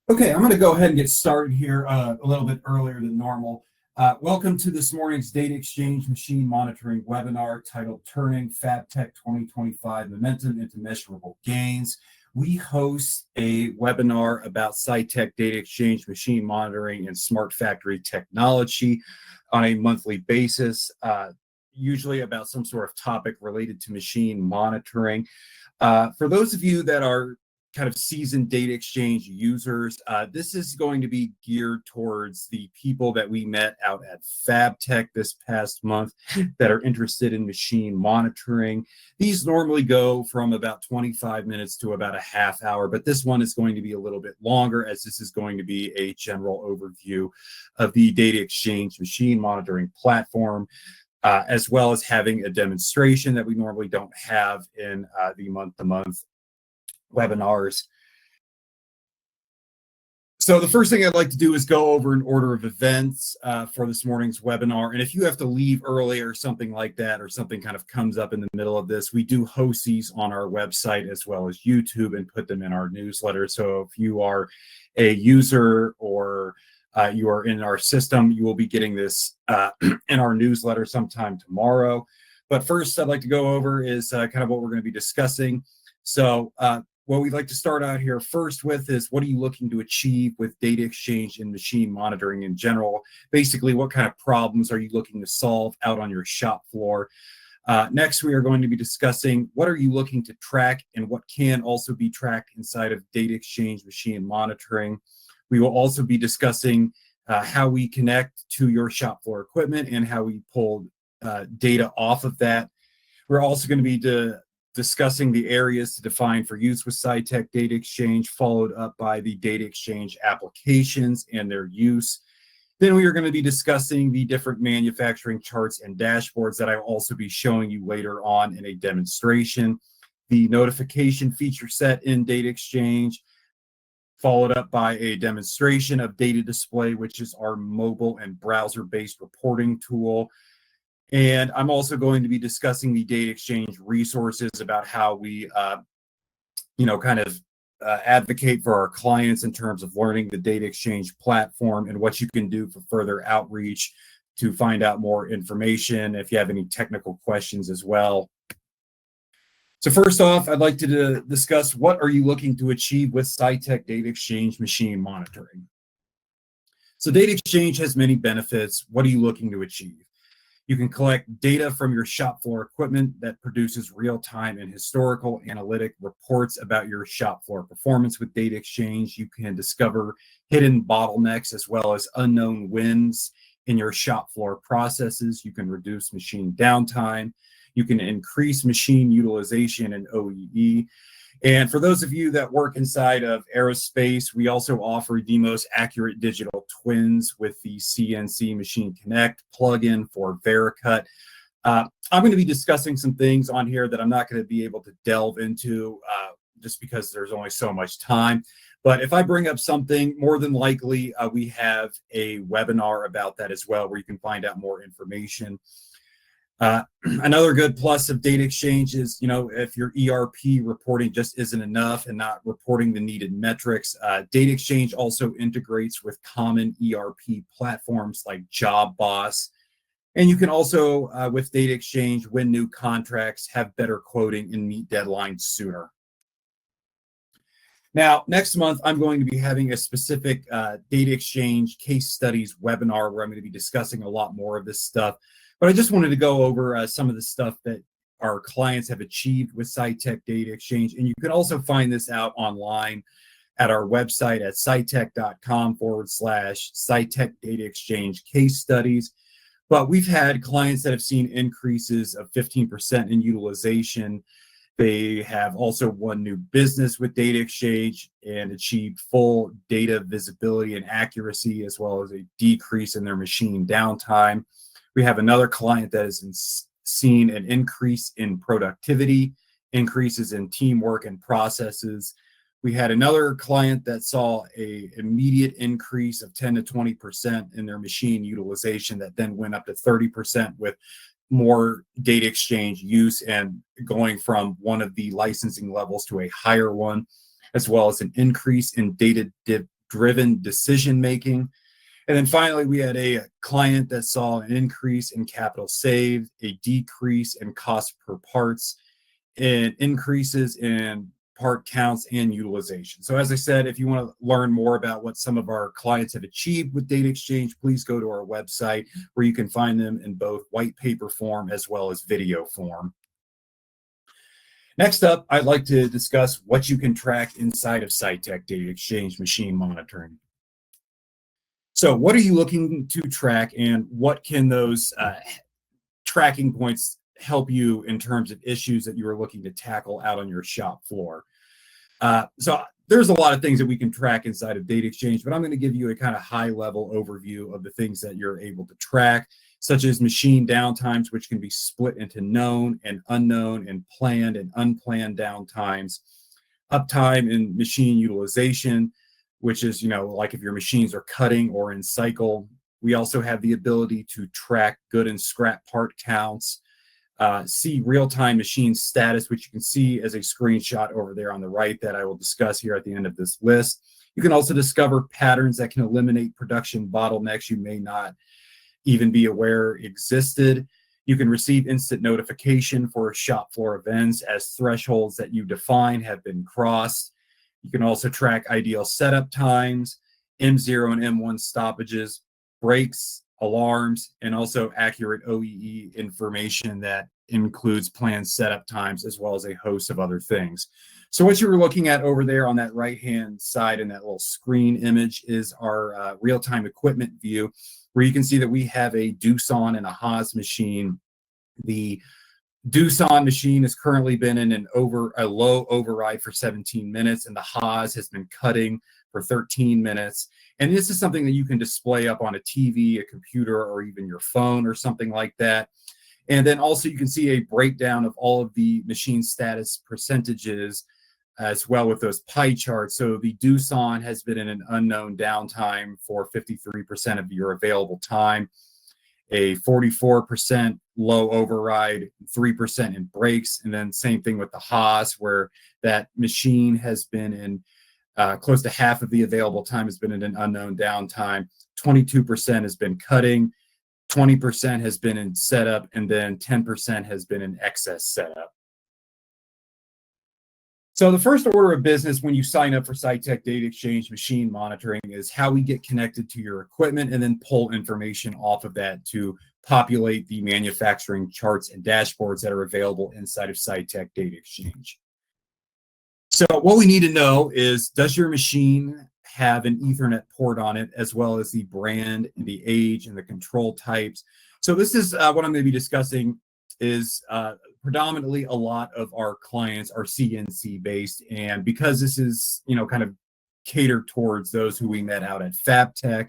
Okay, I'm going to go ahead and get started here a little bit earlier than normal. Welcome to this morning's Data Exchange Machine Monitoring webinar titled Turning Fabtech 2025 Momentum into Measurable Gains. We host a webinar about Scytec DataXchange Machine Monitoring and Smart Factory Technology on a monthly basis, usually about some sort of topic related to machine monitoring. For those of you that are kind of seasoned data exchange users, this is going to be geared towards the people that we met out at Fabtech this past month that are interested in machine monitoring. These normally go from about 25 minutes to about a half hour, but this one is going to be a little bit longer as this is going to be a general overview of the data exchange machine monitoring platform. As well as having a demonstration that we normally don't have in the month-to-month webinars. So the first thing I'd like to do is go over an order of events for this morning's webinar. And if you have to leave early or something like that, or something kind of comes up in the middle of this, we do host these on our website as well as YouTube and put them in our newsletter. So if you are a user or you are in our system, you will be getting this in our newsletter sometime tomorrow. But first, I'd like to go over is kind of what we're going to be discussing. So what we'd like to start out here first with is, what are you looking to achieve with data exchange and machine monitoring in general? Basically, what kind of problems are you looking to solve out on your shop floor? Next, we are going to be discussing what are you looking to track and what can also be tracked inside of data exchange machine monitoring. We will also be discussing how we connect to your shop floor equipment and how we pull data off of that. We're also going to be discussing the areas to define for use with Scytec Data Exchange, followed up by the data exchange applications and their use. Then we are going to be discussing the different manufacturing charts and dashboards that I will also be showing you later on in a demonstration. The notification feature set in Data Exchange, followed up by a demonstration of Data Display, which is our mobile and browser-based reporting tool. And I'm also going to be discussing the data exchange resources about how we, advocate for our clients in terms of learning the data exchange platform and what you can do for further outreach to find out more information if you have any technical questions as well. So first off, I'd like to discuss what are you looking to achieve with Scytec Data Exchange Machine Monitoring. So data exchange has many benefits. What are you looking to achieve? You can collect data from your shop floor equipment that produces real-time and historical analytic reports about your shop floor performance with Data Exchange. You can discover hidden bottlenecks as well as unknown wins in your shop floor processes. You can reduce machine downtime. You can increase machine utilization and OEE. And for those of you that work inside of aerospace, we also offer the most accurate digital twins with the CNC Machine Connect plugin for Vericut. I'm going to be discussing some things on here that I'm not going to be able to delve into just because there's only so much time. But if I bring up something, more than likely we have a webinar about that as well, where you can find out more information. Another good plus of data exchange is, if your ERP reporting just isn't enough and not reporting the needed metrics, data exchange also integrates with common ERP platforms like JobBoss. And you can also, with data exchange, win new contracts, have better quoting, and meet deadlines sooner. Now, next month, I'm going to be having a specific data exchange case studies webinar where I'm going to be discussing a lot more of this stuff. But I just wanted to go over some of the stuff that our clients have achieved with Scytec Data Exchange. And you can also find this out online at our website at scytec.com/Scytec Data Exchange case studies. But we've had clients that have seen increases of 15% in utilization. They have also won new business with Data Exchange and achieved full data visibility and accuracy, as well as a decrease in their machine downtime. We have another client that has seen an increase in productivity, increases in teamwork and processes. We had another client that saw an immediate increase of 10 to 20% in their machine utilization that then went up to 30% with more data exchange use and going from one of the licensing levels to a higher one, as well as an increase in data driven decision making. And then finally, we had a client that saw an increase in capital saved, a decrease in cost per parts, and increases in part counts and utilization. So as I said, if you want to learn more about what some of our clients have achieved with DataXchange, please go to our website where you can find them in both white paper form as well as video form. Next up, I'd like to discuss what you can track inside of Scytec DataXchange machine monitoring. So what are you looking to track, and what can those tracking points help you in terms of issues that you are looking to tackle out on your shop floor? So there's a lot of things that we can track inside of DataXchange, but I'm going to give you a kind of high-level overview of the things that you're able to track, such as machine downtimes, which can be split into known and unknown and planned and unplanned downtimes, uptime and machine utilization, which is, like if your machines are cutting or in cycle. We also have the ability to track good and scrap part counts, see real-time machine status, which you can see as a screenshot over there on the right that I will discuss here at the end of this list. You can also discover patterns that can eliminate production bottlenecks you may not even be aware existed. You can receive instant notification for shop floor events as thresholds that you define have been crossed. You can also track ideal setup times, M0 and M1 stoppages, breaks, alarms, and also accurate OEE information that includes planned setup times as well as a host of other things. So what you were looking at over there on that right-hand side in that little screen image is our real-time equipment view, where you can see that we have a Doosan and a Haas machine. The Doosan machine has currently been in a low override for 17 minutes, and the Haas has been cutting for 13 minutes. And this is something that you can display up on a TV, a computer, or even your phone or something like that. And then also you can see a breakdown of all of the machine status percentages as well with those pie charts. So the Doosan has been in an unknown downtime for 53% of your available time, a 44% low override, 3% in breaks, and then same thing with the Haas, where that machine has been in close to half of the available time has been in an unknown downtime, 22% has been cutting, 20% has been in setup, and then 10% has been in excess setup. So the first order of business when you sign up for Scytec DataXchange machine monitoring is how we get connected to your equipment and then pull information off of that to populate the manufacturing charts and dashboards that are available inside of Scytec DataXchange. So what we need to know is, does your machine have an Ethernet port on it, as well as the brand, and the age, and the control types? So this is what I'm going to be discussing is predominantly a lot of our clients are CNC based, and because this is kind of catered towards those who we met out at Fabtech,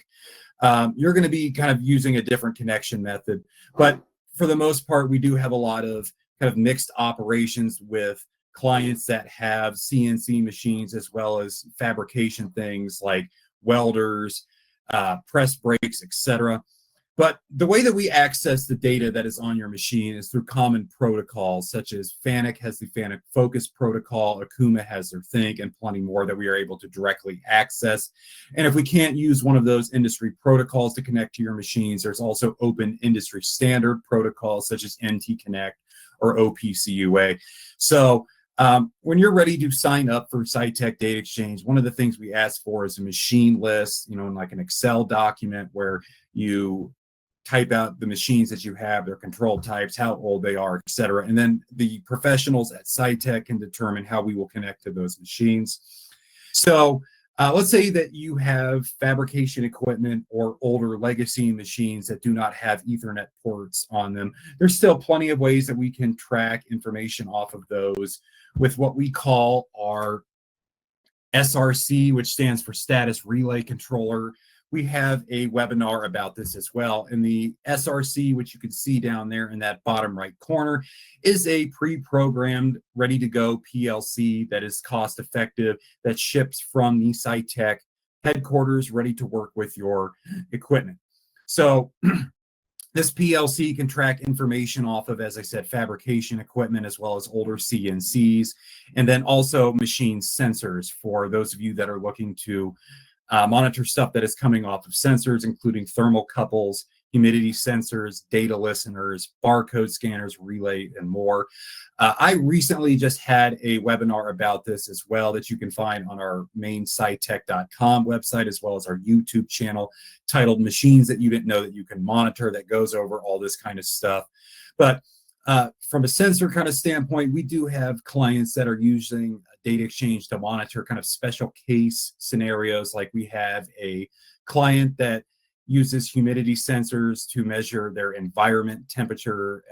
you're going to be kind of using a different connection method. But for the most part, we do have a lot of kind of mixed operations with clients that have CNC machines as well as fabrication things like welders, press brakes, etc. But the way that we access the data that is on your machine is through common protocols, such as FANUC has the FANUC Focus protocol, Akuma has their Think, and plenty more that we are able to directly access. And if we can't use one of those industry protocols to connect to your machines, there's also open industry standard protocols such as NT Connect or OPCUA. So when you're ready to sign up for Scytec DataXchange, one of the things we ask for is a machine list, in like an Excel document where you type out the machines that you have, their control types, how old they are, etc. And then the professionals at Scytec can determine how we will connect to those machines. So let's say that you have fabrication equipment or older legacy machines that do not have Ethernet ports on them. There's still plenty of ways that we can track information off of those with what we call our SRC, which stands for Status Relay Controller. We have a webinar about this as well. And the SRC, which you can see down there in that bottom right corner, is a pre-programmed, ready-to-go PLC that is cost-effective, that ships from the Scytec headquarters, ready to work with your equipment. So this PLC can track information off of, as I said, fabrication equipment, as well as older CNCs, and then also machine sensors for those of you that are looking to monitor stuff that is coming off of sensors, including thermocouples, humidity sensors, data listeners, barcode scanners, relay, and more. I recently just had a webinar about this as well that you can find on our main Scytec.com website, as well as our YouTube channel titled Machines That You Didn't Know That You Can Monitor, that goes over all this kind of stuff. But from a sensor kind of standpoint, we do have clients that are using DataXchange to monitor kind of special case scenarios. Like we have a client that uses humidity sensors to measure their environment temperature,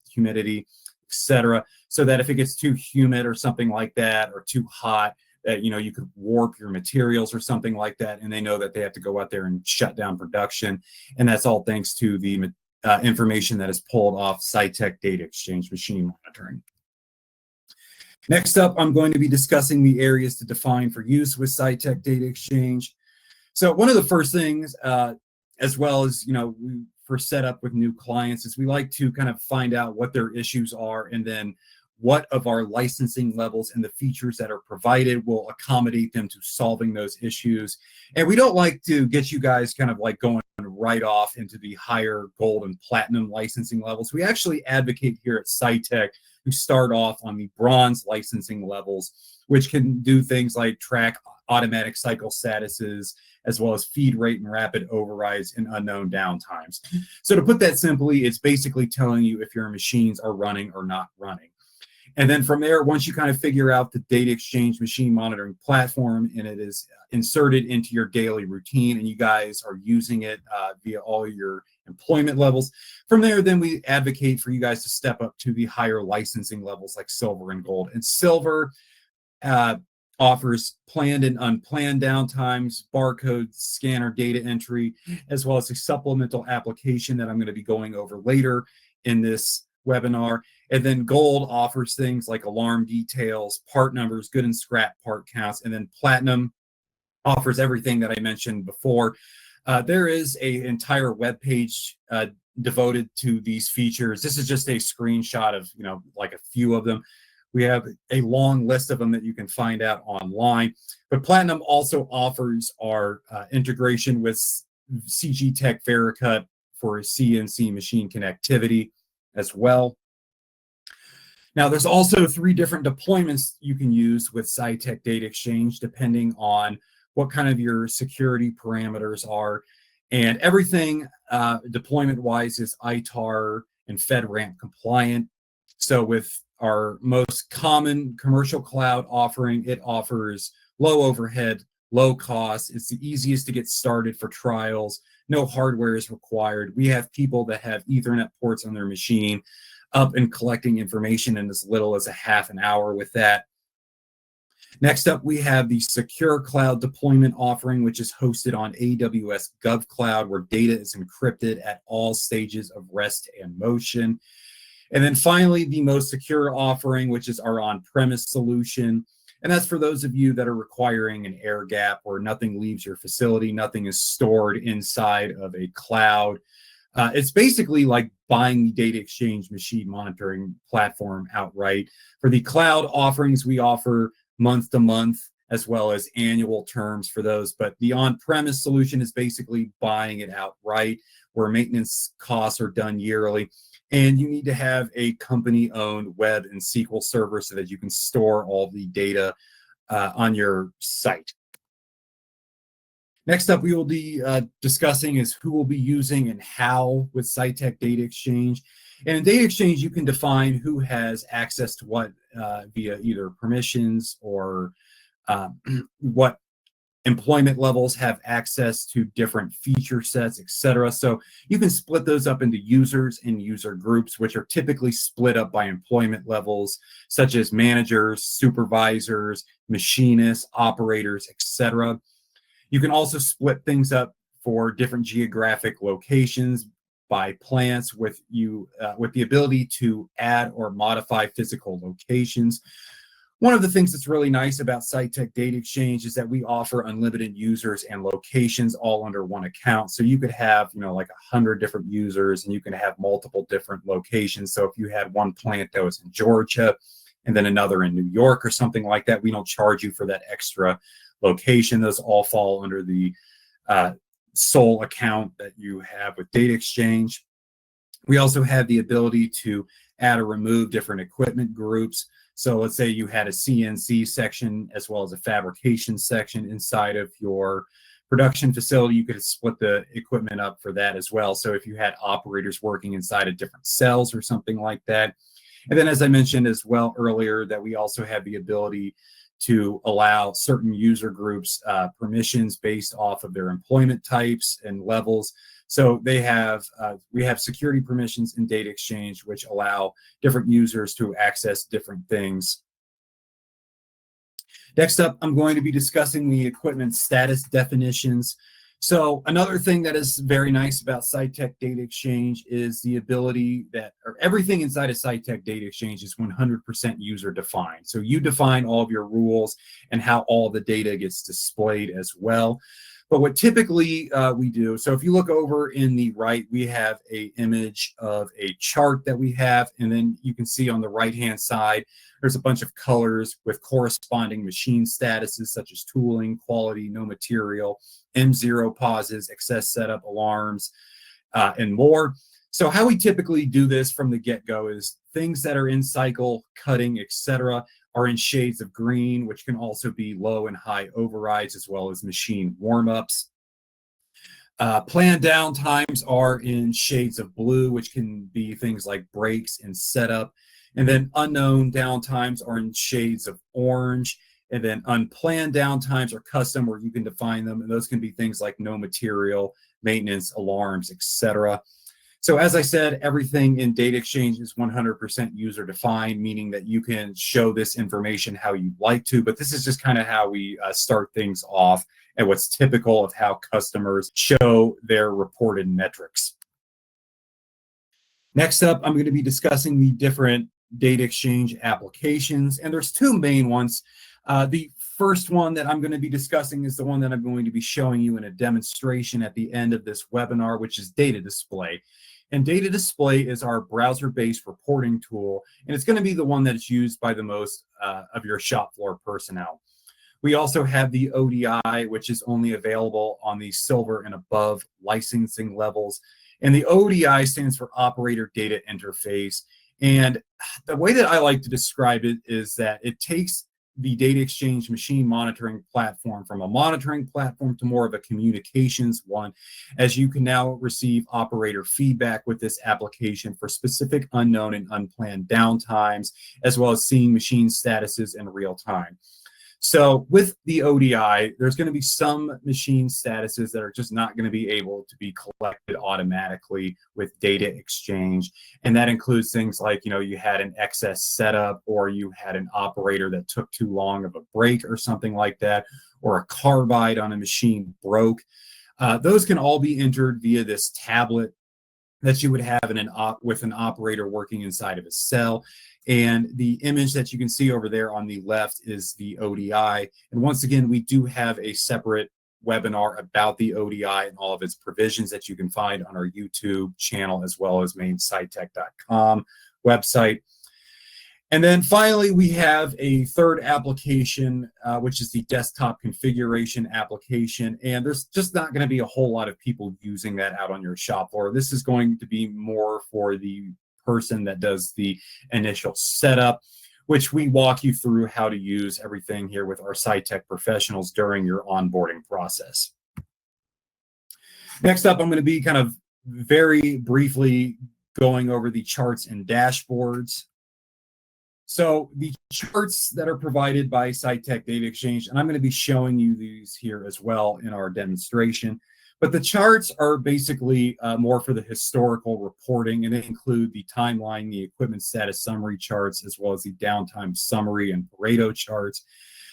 humidity, etc., so that if it gets too humid or something like that, or too hot, that you could warp your materials or something like that, and they know that they have to go out there and shut down production. And that's all thanks to the information that is pulled off Scytec DataXchange machine monitoring. Next up, I'm going to be discussing the areas to define for use with Scytec DataXchange. So one of the first things, as well as for setup with new clients, is we like to kind of find out what their issues are, and then what of our licensing levels and the features that are provided will accommodate them to solving those issues. And we don't like to get you guys kind of like going right off into the higher gold and platinum licensing levels. We actually advocate here at Scytec to start off on the bronze licensing levels, which can do things like track automatic cycle statuses, as well as feed rate and rapid overrides and unknown downtimes. So to put that simply, it's basically telling you if your machines are running or not running. And then from there, once you kind of figure out the DataXchange machine monitoring platform and it is inserted into your daily routine and you guys are using it via all your employment levels, from there, then we advocate for you guys to step up to the higher licensing levels like silver and gold. And silver offers planned and unplanned downtimes, barcode scanner data entry, as well as a supplemental application that I'm going to be going over later in this webinar. And then gold offers things like alarm details, part numbers, good and scrap part counts. And then platinum offers everything that I mentioned before. There is an entire web page devoted to these features. This is just a screenshot of like a few of them. We have a long list of them that you can find out online. But Platinum also offers our integration with CG Tech Vericut for CNC machine connectivity as well. Now, there's also 3 different deployments you can use with Scytec DataXchange, depending on what kind of your security parameters are. And everything deployment-wise is ITAR and FedRAMP compliant. So with our most common commercial cloud offering, it offers low overhead, low cost. It's the easiest to get started for trials. No hardware is required. We have people that have Ethernet ports on their machine up and collecting information in as little as a half an hour with that. Next up, we have the secure cloud deployment offering, which is hosted on AWS GovCloud, where data is encrypted at all stages of rest and motion. And then finally, the most secure offering, which is our on-premise solution. And that's for those of you that are requiring an air gap where nothing leaves your facility, nothing is stored inside of a cloud. It's basically like buying the DataXchange machine monitoring platform outright. For the cloud offerings, we offer month to month as well as annual terms for those. But the on-premise solution is basically buying it outright, where maintenance costs are done yearly. And you need to have a company-owned web and SQL server so that you can store all the data on your site. Next up, we will be discussing is who will be using and how with Scytec DataXchange. And in DataXchange, you can define who has access to what via either permissions or what employment levels have access to different feature sets, etc. So you can split those up into users and user groups, which are typically split up by employment levels, such as managers, supervisors, machinists, operators, etc. You can also split things up for different geographic locations by plants with the ability to add or modify physical locations. One of the things that's really nice about Scytec DataXchange is that we offer unlimited users and locations all under one account. So you could have, like 100 different users, and you can have multiple different locations. So if you had one plant that was in Georgia and then another in New York or something like that, we don't charge you for that extra location. Those all fall under the sole account that you have with DataXchange. We also have the ability to add or remove different equipment groups. So let's say you had a CNC section as well as a fabrication section inside of your production facility. You could split the equipment up for that as well. So if you had operators working inside of different cells or something like that. And then, as I mentioned as well earlier, that we also have the ability to allow certain user groups permissions based off of their employment types and levels. So we have security permissions in DataXchange, which allow different users to access different things. Next up, I'm going to be discussing the equipment status definitions. So another thing that is very nice about Scytec DataXchange is the ability that, or everything inside of Scytec DataXchange is 100% user defined. So you define all of your rules and how all the data gets displayed as well. But what typically we do, so if you look over in the right, we have an image of a chart that we have, and then you can see on the right-hand side, there's a bunch of colors with corresponding machine statuses such as tooling, quality, no material, M0 pauses, excess setup, alarms, and more. So how we typically do this from the get-go is things that are in cycle, cutting, etc., are in shades of green, which can also be low and high overrides, as well as machine warm-ups. Planned downtimes are in shades of blue, which can be things like breaks and setup. And then unknown downtimes are in shades of orange. And then unplanned downtimes are custom, where you can define them. And those can be things like no material, maintenance, alarms, etc. So as I said, everything in DataXchange is 100% user defined, meaning that you can show this information how you'd like to, but this is just kind of how we start things off and what's typical of how customers show their reported metrics. Next up, I'm going to be discussing the different DataXchange applications, and there's two main ones. The first one that I'm going to be discussing is the one that I'm going to be showing you in a demonstration at the end of this webinar, which is Data Display. And Data Display is our browser-based reporting tool, and it's going to be the one that's used by the most of your shop floor personnel. We also have the ODI, which is only available on the silver and above licensing levels. And the ODI stands for Operator Data Interface. And the way that I like to describe it is that it takes the DataXchange machine monitoring platform from a monitoring platform to more of a communications one, as you can now receive operator feedback with this application for specific unknown and unplanned downtimes, as well as seeing machine statuses in real time. So with the ODI, there's going to be some machine statuses that are just not going to be able to be collected automatically with DataXchange. And that includes things like, you had an excess setup, or you had an operator that took too long of a break or something like that, or a carbide on a machine broke. Those can all be entered via this tablet that you would have with an operator working inside of a cell. And the image that you can see over there on the left is the ODI. And once again, we do have a separate webinar about the ODI and all of its provisions that you can find on our YouTube channel, as well as main Scytec.com website. And then finally, we have a third application, which is the desktop configuration application. And there's just not going to be a whole lot of people using that out on your shop floor. This is going to be more for the person that does the initial setup, which we walk you through how to use everything here with our Scytec professionals during your onboarding process. Next up, I'm going to be kind of very briefly going over the charts and dashboards. So the charts that are provided by Scytec DataXchange, and I'm going to be showing you these here as well in our demonstration, but the charts are basically more for the historical reporting, and they include the timeline, the equipment status summary charts, as well as the downtime summary and Pareto charts.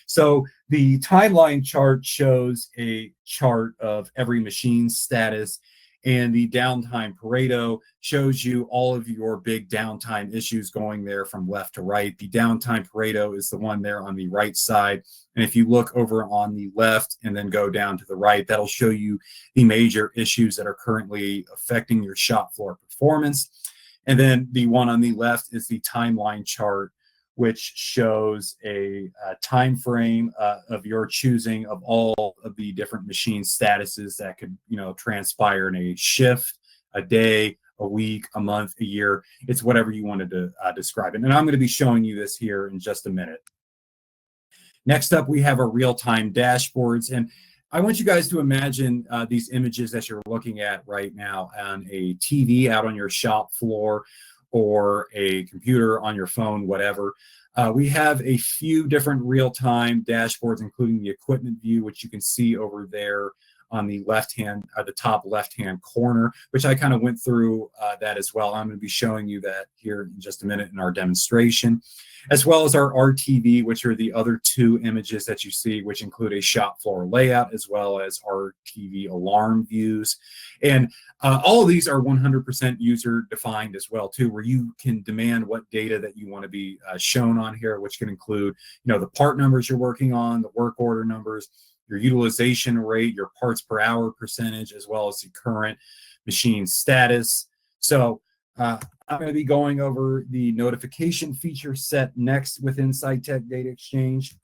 So the timeline chart shows a chart of every machine status, and the downtime Pareto shows you all of your big downtime issues going there from left to right. The downtime Pareto is the one there on the right side. And if you look over on the left and then go down to the right, that'll show you the major issues that are currently affecting your shop floor performance. And then the one on the left is the timeline chart, which shows a time frame of your choosing of all of the different machine statuses that could, transpire in a shift, a day, a week, a month, a year. It's whatever you wanted to describe it. And I'm going to be showing you this here in just a minute. Next up, we have our real-time dashboards. And I want you guys to imagine these images that you're looking at right now on a TV out on your shop floor or a computer on your phone, whatever. We have a few different real-time dashboards, including the equipment view, which you can see over there on the left-hand, the top left-hand corner, which I kind of went through that as well. I'm going to be showing you that here in just a minute in our demonstration, as well as our RTV, which are the other two images that you see, which include a shop floor layout, as well as RTV alarm views. And all of these are 100% user-defined as well, too, where you can demand what data that you want to be shown on here, which can include, the part numbers you're working on, the work order numbers, your utilization rate, your parts per hour percentage, as well as the current machine status. So I'm going to be going over the notification feature set next within Scytec DataXchange.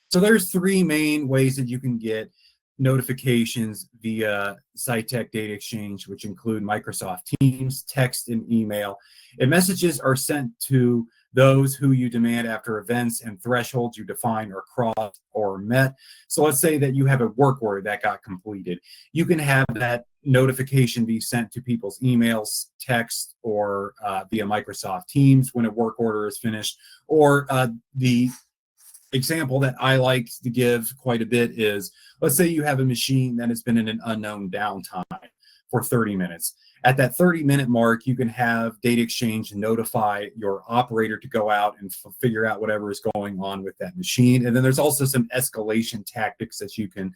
So there's three main ways that you can get notifications via Scytec DataXchange, which include Microsoft Teams, text, and email. And messages are sent to those who you demand after events and thresholds you define are crossed or met. So let's say that you have a work order that got completed. You can have that notification be sent to people's emails, text, or via Microsoft Teams when a work order is finished. Or the example that I like to give quite a bit is, let's say you have a machine that has been in an unknown downtime for 30 minutes. At that 30-minute mark, you can have DataXchange notify your operator to go out and figure out whatever is going on with that machine. And then there's also some escalation tactics that you can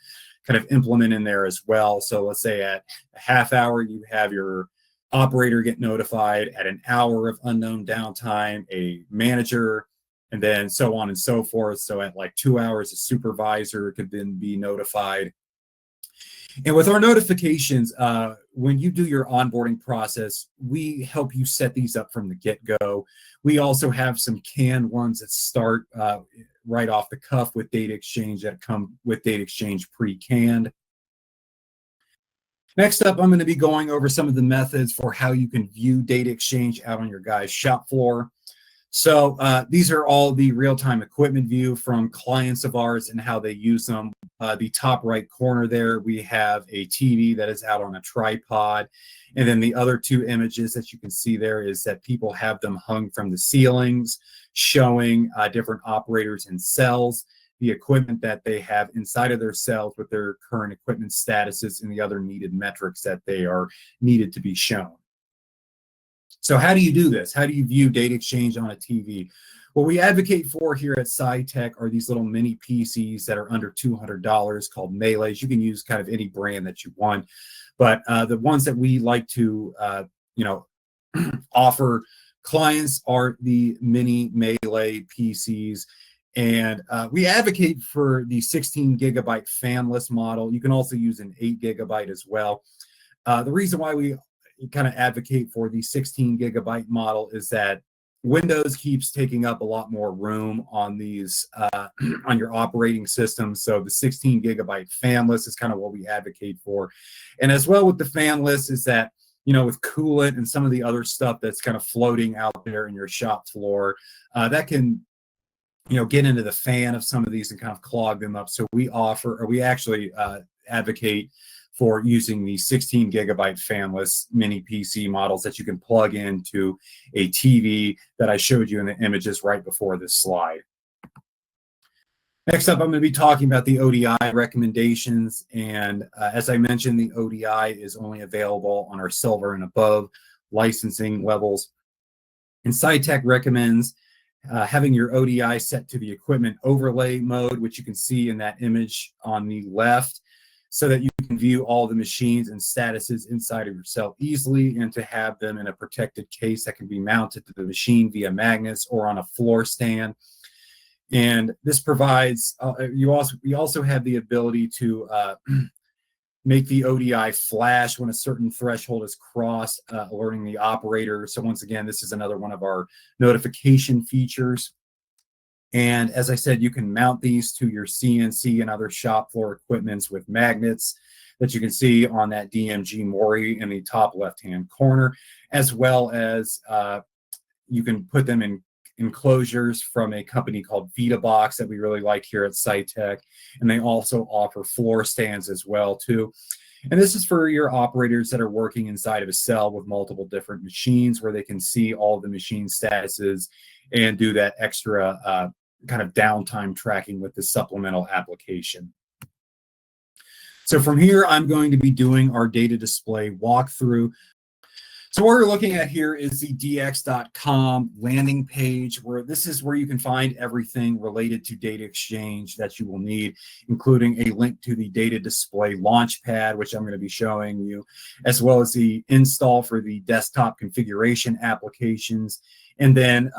kind of implement in there as well. So let's say at a half hour, you have your operator get notified. At an hour of unknown downtime, a manager, and then so on and so forth. So at like 2 hours, a supervisor could then be notified. And with our notifications, when you do your onboarding process, we help you set these up from the get-go. We also have some canned ones that start right off the cuff with DataXchange that come with DataXchange pre-canned. Next up, I'm going to be going over some of the methods for how you can view DataXchange out on your guys' shop floor. So these are all the real-time equipment view from clients of ours and how they use them. The top right corner there, we have a TV that is out on a tripod. And then the other two images that you can see there is that people have them hung from the ceilings, showing different operators in cells, the equipment that they have inside of their cells with their current equipment statuses and the other needed metrics that they are needed to be shown. So how do you do this? How do you view DataXchange on a TV? What we advocate for here at Scytec are these little mini PCs that are under $200 called Melees. You can use kind of any brand that you want, but the ones that we like to, offer clients are the mini Melee PCs. And we advocate for the 16 gigabyte fanless model. You can also use an 8 gigabyte as well. The reason why we kind of advocate for the 16 gigabyte model is that Windows keeps taking up a lot more room on these on your operating system. So the 16 gigabyte fanless is kind of what we advocate for. And as well with the fanless is that, with coolant and some of the other stuff that's kind of floating out there in your shop floor, that can, get into the fan of some of these and kind of clog them up. So we actually advocate for using the 16 gigabyte fanless mini PC models that you can plug into a TV that I showed you in the images right before this slide. Next up, I'm going to be talking about the ODI recommendations. And as I mentioned, the ODI is only available on our silver and above licensing levels. And Scytec recommends having your ODI set to the equipment overlay mode, which you can see in that image on the left, so that you can view all the machines and statuses inside of your cell easily, and to have them in a protected case that can be mounted to the machine via magnets or on a floor stand. And this provides, we also have the ability to make the ODI flash when a certain threshold is crossed, alerting the operator. So once again, this is another one of our notification features. And as I said, you can mount these to your CNC and other shop floor equipments with magnets that you can see on that DMG Mori in the top left-hand corner, as well as you can put them in enclosures from a company called VitaBox that we really like here at Scytec. And they also offer floor stands as well too. And this is for your operators that are working inside of a cell with multiple different machines, where they can see all the machine statuses and do that extra kind of downtime tracking with the supplemental application. So from here, I'm going to be doing our data display walkthrough. So what we're looking at here is the dx.com landing page, where this is where you can find everything related to DataXchange that you will need, including a link to the data display launchpad, which I'm going to be showing you, as well as the install for the desktop configuration applications, and then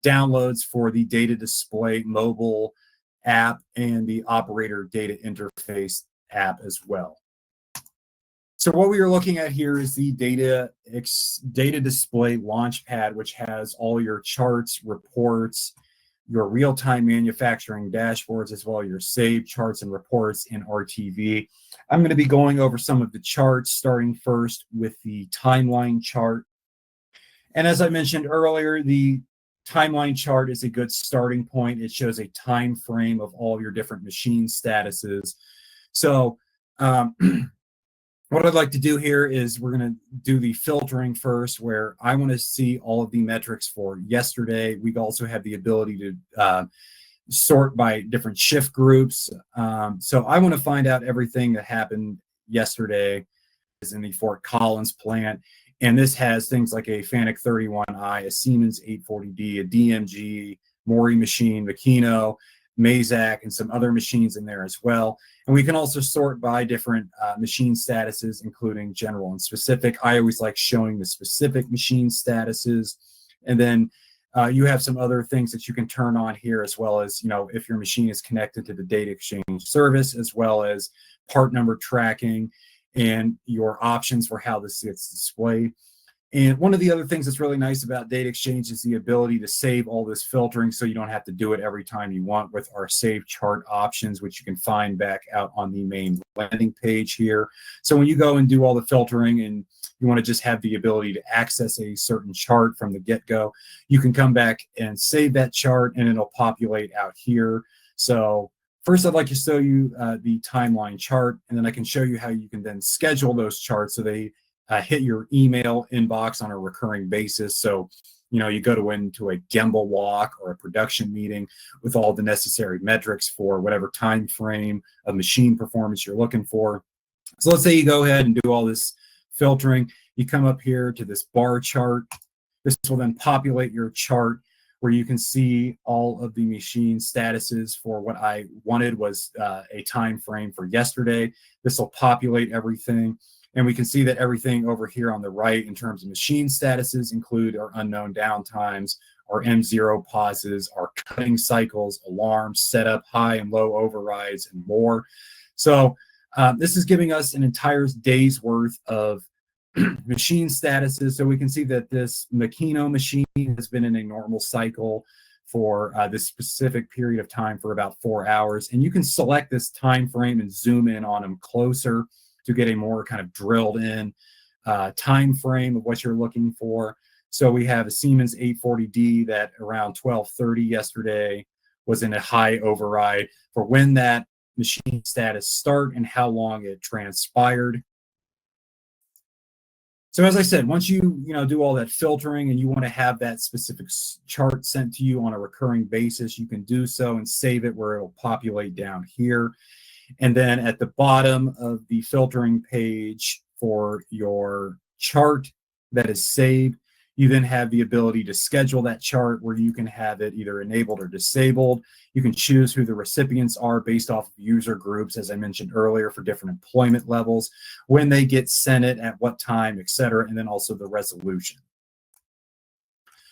downloads for the data display mobile app and the operator data interface app as well. So what we are looking at here is the data display launchpad, which has all your charts, reports, your real-time manufacturing dashboards, as well as your saved charts and reports in RTV. I'm going to be going over some of the charts, starting first with the timeline chart. And as I mentioned earlier, the timeline chart is a good starting point. It shows a time frame of all your different machine statuses. So what I'd like to do here is we're going to do the filtering first, where I want to see all of the metrics for yesterday. We also have the ability to sort by different shift groups. So I want to find out everything that happened yesterday is in the Fort Collins plant. And this has things like a FANUC 31i, a Siemens 840D, a DMG, Mori machine, Makino, Mazak, and some other machines in there as well. And we can also sort by different machine statuses, including general and specific. I always like showing the specific machine statuses. And then you have some other things that you can turn on here, as well as, if your machine is connected to the DataXchange service, as well as part number tracking and your options for how this gets displayed. And one of the other things that's really nice about DataXchange is the ability to save all this filtering, so you don't have to do it every time you want, with our save chart options, which you can find back out on the main landing page here. So when you go and do all the filtering and you want to just have the ability to access a certain chart from the get-go, you can come back and save that chart and it'll populate out here. So first, I'd like to show you the timeline chart, and then I can show you how you can then schedule those charts so they hit your email inbox on a recurring basis. So, you go into a Gemba walk or a production meeting with all the necessary metrics for whatever time frame of machine performance you're looking for. So let's say you go ahead and do all this filtering. You come up here to this bar chart. This will then populate your chart, where you can see all of the machine statuses. For what I wanted was a time frame for yesterday. This will populate everything. And we can see that everything over here on the right in terms of machine statuses include our unknown downtimes, our M0 pauses, our cutting cycles, alarms, setup, high and low overrides, and more. So this is giving us an entire day's worth of machine statuses. So we can see that this Makino machine has been in a normal cycle for this specific period of time for about 4 hours. And you can select this time frame and zoom in on them closer to get a more kind of drilled in time frame of what you're looking for. So we have a Siemens 840D that around 12:30 yesterday was in a high override for when that machine status start and how long it transpired. So as I said, once you do all that filtering and you want to have that specific chart sent to you on a recurring basis, you can do so and save it where it'll populate down here. And then at the bottom of the filtering page for your chart that is saved, you then have the ability to schedule that chart, where you can have it either enabled or disabled. You can choose who the recipients are based off of user groups, as I mentioned earlier, for different employment levels, when they get sent it, at what time, etc., and then also the resolution.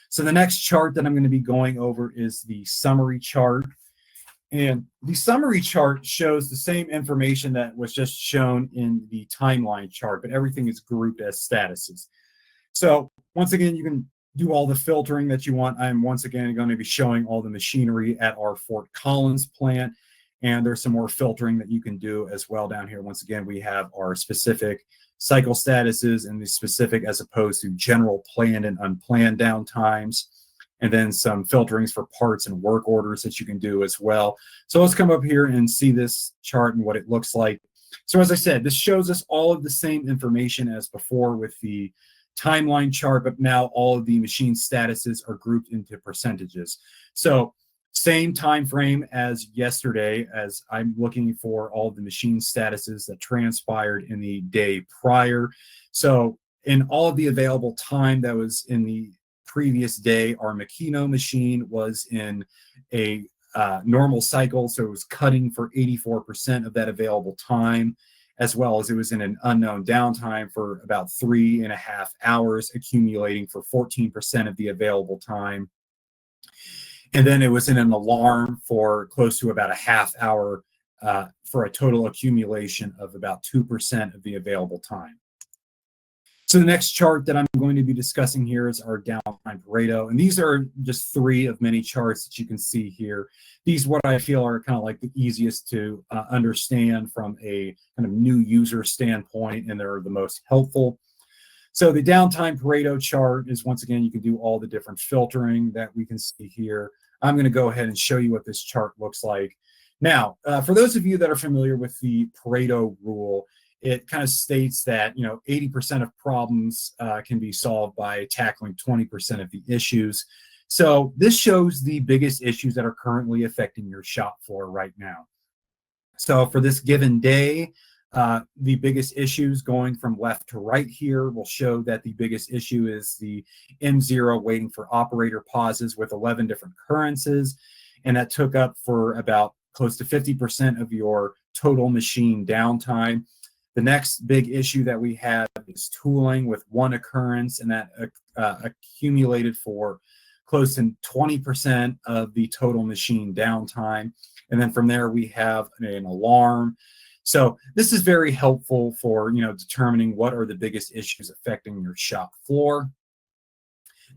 So the next chart that I'm going to be going over is the summary chart. And the summary chart shows the same information that was just shown in the timeline chart, but everything is grouped as statuses. So once again, you can do all the filtering that you want. I'm once again going to be showing all the machinery at our Fort Collins plant. And there's some more filtering that you can do as well down here. Once again, we have our specific cycle statuses and the specific as opposed to general planned and unplanned downtimes. And then some filterings for parts and work orders that you can do as well. So let's come up here and see this chart and what it looks like. So as I said, this shows us all of the same information as before with the timeline chart, but now all of the machine statuses are grouped into percentages. So same time frame as yesterday, as I'm looking for all of the machine statuses that transpired in the day prior. So in all of the available time that was in the previous day, our Makino machine was in a normal cycle, so it was cutting for 84% of that available time, as well as it was in an unknown downtime for about 3.5 hours, accumulating for 14% of the available time. And then it was in an alarm for close to about a half hour for a total accumulation of about 2% of the available time. So the next chart that I'm going to be discussing here is our downtime Pareto. And these are just 3 of many charts that you can see here. These what I feel are kind of like the easiest to understand from a kind of new user standpoint, and they're the most helpful. So the downtime Pareto chart is, once again, you can do all the different filtering that we can see here. I'm going to go ahead and show you what this chart looks like. Now, for those of you that are familiar with the Pareto rule, it kind of states that 80% of problems can be solved by tackling 20% of the issues. So this shows the biggest issues that are currently affecting your shop floor right now. So for this given day, the biggest issues going from left to right here will show that the biggest issue is the M0 waiting for operator pauses with 11 different occurrences. And that took up for about close to 50% of your total machine downtime. The next big issue that we have is tooling with 1 occurrence, and that accumulated for close to 20% of the total machine downtime. And then from there, we have an alarm. So this is very helpful for determining what are the biggest issues affecting your shop floor.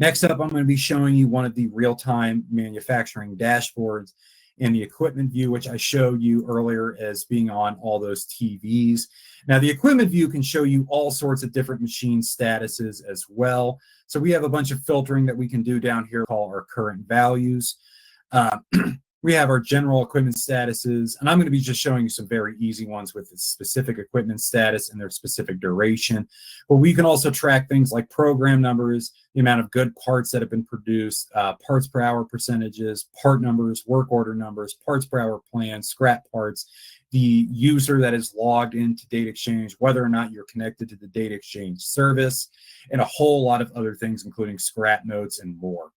Next up, I'm going to be showing you one of the real-time manufacturing dashboards in the equipment view, which I showed you earlier as being on all those TVs. Now, the equipment view can show you all sorts of different machine statuses as well. So we have a bunch of filtering that we can do down here called our current values. We have our general equipment statuses, and I'm going to be just showing you some very easy ones with the specific equipment status and their specific duration. But we can also track things like program numbers, the amount of good parts that have been produced, parts per hour percentages, part numbers, work order numbers, parts per hour plans, scrap parts, the user that is logged into DataXchange, whether or not you're connected to the DataXchange service, and a whole lot of other things, including scrap notes and more.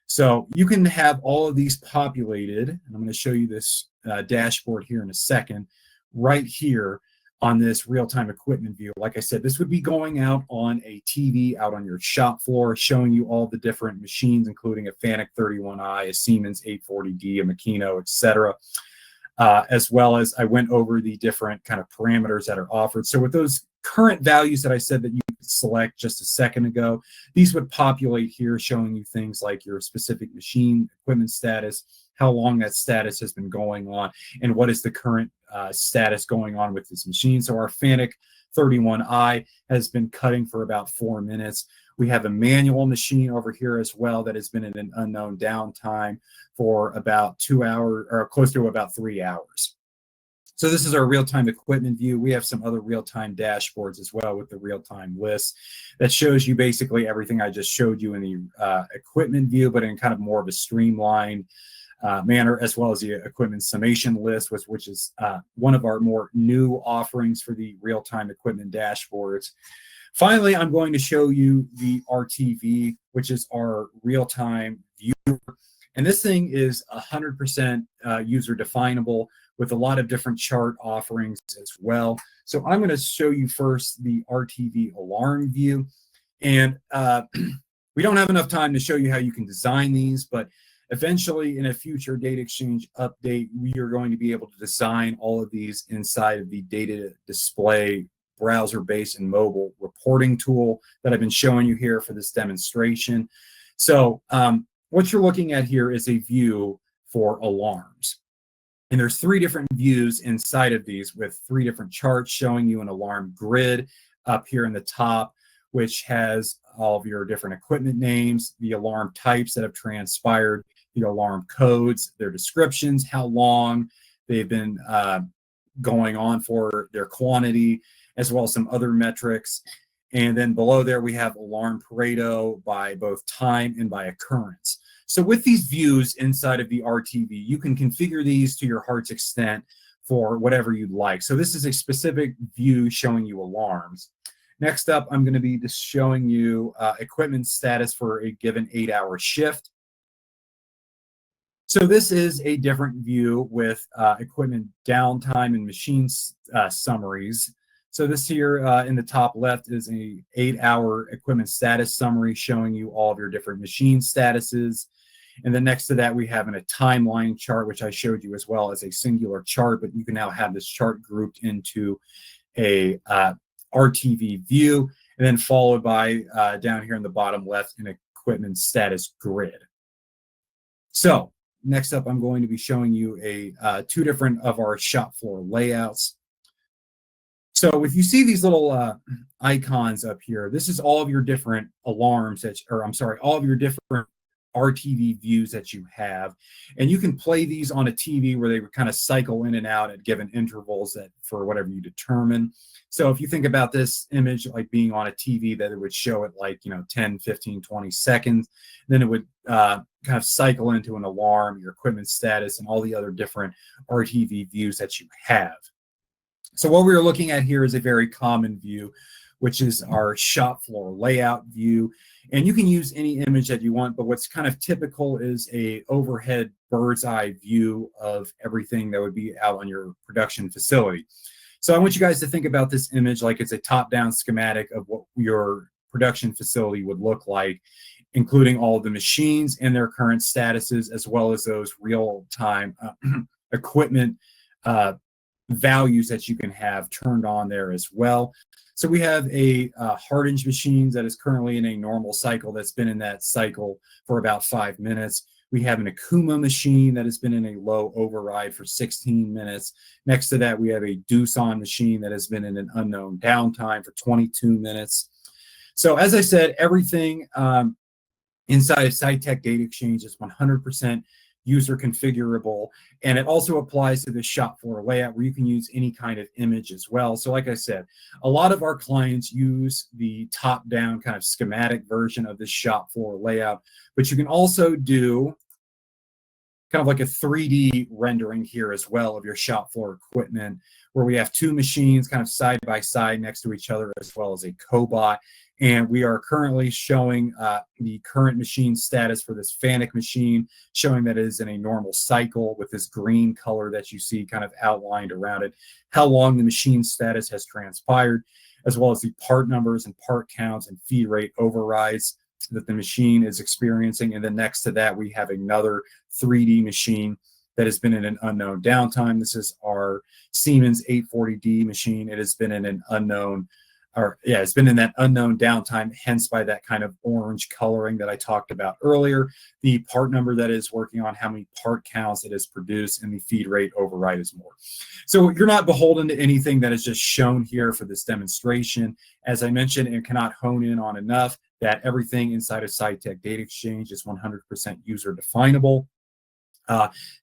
So you can have all of these populated, and I'm going to show you this dashboard here in a second, right here on this real-time equipment view. Like I said, this would be going out on a TV out on your shop floor, showing you all the different machines, including a Fabtech 31i, a Siemens 840D, a Makino, etc. As well as I went over the different kind of parameters that are offered. So with those current values that I said that you could select just a second ago, these would populate here, showing you things like your specific machine equipment status, how long that status has been going on, and what is the current status going on with this machine. So our Fabtech 31i has been cutting for about 4 minutes. We have a manual machine over here as well that has been in an unknown downtime for about 2 hours, or close to about 3 hours. So this is our real-time equipment view. We have some other real-time dashboards as well with the real-time list that shows you basically everything I just showed you in the equipment view, but in kind of more of a streamlined manner, as well as the equipment summation list, which is one of our more new offerings for the real-time equipment dashboards. Finally, I'm going to show you the RTV, which is our real-time viewer. And this thing is 100% user definable with a lot of different chart offerings as well. So I'm going to show you first the RTV alarm view. And we don't have enough time to show you how you can design these, but Eventually, in a future DataXchange update, we are going to be able to design all of these inside of the data display browser-based and mobile reporting tool that I've been showing you here for this demonstration. So what you're looking at here is a view for alarms. And there's 3 different views inside of these with 3 different charts showing you an alarm grid up here in the top, which has all of your different equipment names, the alarm types that have transpired, the alarm codes, their descriptions, how long they've been going on for, their quantity, as well as some other metrics. And then below there, we have alarm Pareto by both time and by occurrence. So with these views inside of the RTV, you can configure these to your heart's extent for whatever you'd like. So this is a specific view showing you alarms. Next up, I'm going to be just showing you equipment status for a given 8-hour shift. So this is a different view with equipment downtime and machine summaries. So this here in the top left is a 8-hour equipment status summary showing you all of your different machine statuses. And then next to that, we have a timeline chart, which I showed you as well as a singular chart, but you can now have this chart grouped into a RTV view, and then followed by down here in the bottom left, an equipment status grid. So next up, I'm going to be showing you 2 different of our shop floor layouts. So if you see these little icons up here, this is all of your different alarms all of your different RTV views that you have. And you can play these on a TV where they would kind of cycle in and out at given intervals that for whatever you determine. So if you think about this image like being on a TV, that it would show it like, 10, 15, 20 seconds, then it would kind of cycle into an alarm, your equipment status, and all the other different RTV views that you have. So what we're looking at here is a very common view, which is our shop floor layout view. And you can use any image that you want, but what's kind of typical is a overhead bird's eye view of everything that would be out on your production facility. So I want you guys to think about this image like it's a top-down schematic of what your production facility would look like, including all of the machines and their current statuses, as well as those real-time equipment values that you can have turned on there as well. So we have a hard-hinge machine that is currently in a normal cycle that's been in that cycle for about 5 minutes. We have an Akuma machine that has been in a low override for 16 minutes. Next to that, we have a Doosan machine that has been in an unknown downtime for 22 minutes. So as I said, everything inside of Scytec DataXchange is 100% user configurable, and it also applies to the shop floor layout where you can use any kind of image as well. So like I said, a lot of our clients use the top-down kind of schematic version of the shop floor layout, but you can also do kind of like a 3D rendering here as well of your shop floor equipment, where we have 2 machines kind of side by side next to each other, as well as a cobot. And we are currently showing the current machine status for this Fabtech machine, showing that it is in a normal cycle with this green color that you see kind of outlined around it, how long the machine status has transpired, as well as the part numbers and part counts and feed rate overrides that the machine is experiencing. And then next to that, we have another 3D machine that has been in an unknown downtime. This is our Siemens 840D machine. It has been in an unknown it's been in that unknown downtime, hence by that kind of orange coloring that I talked about earlier. The part number that is working on, how many part counts it has produced, and the feed rate override is more. So you're not beholden to anything that is just shown here for this demonstration. As I mentioned, and cannot hone in on enough, that everything inside of Scytec DataXchange is 100% user definable.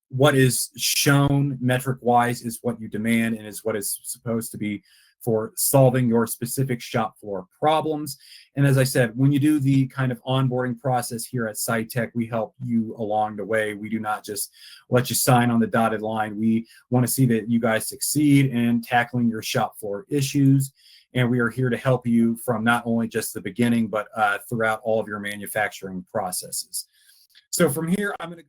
What is shown metric-wise is what you demand and is what is supposed to be for solving your specific shop floor problems. And as I said, when you do the kind of onboarding process here at Scytec, we help you along the way. We do not just let you sign on the dotted line. We want to see that you guys succeed in tackling your shop floor issues. And we are here to help you from not only just the beginning, but throughout all of your manufacturing processes. So from here, I'm going to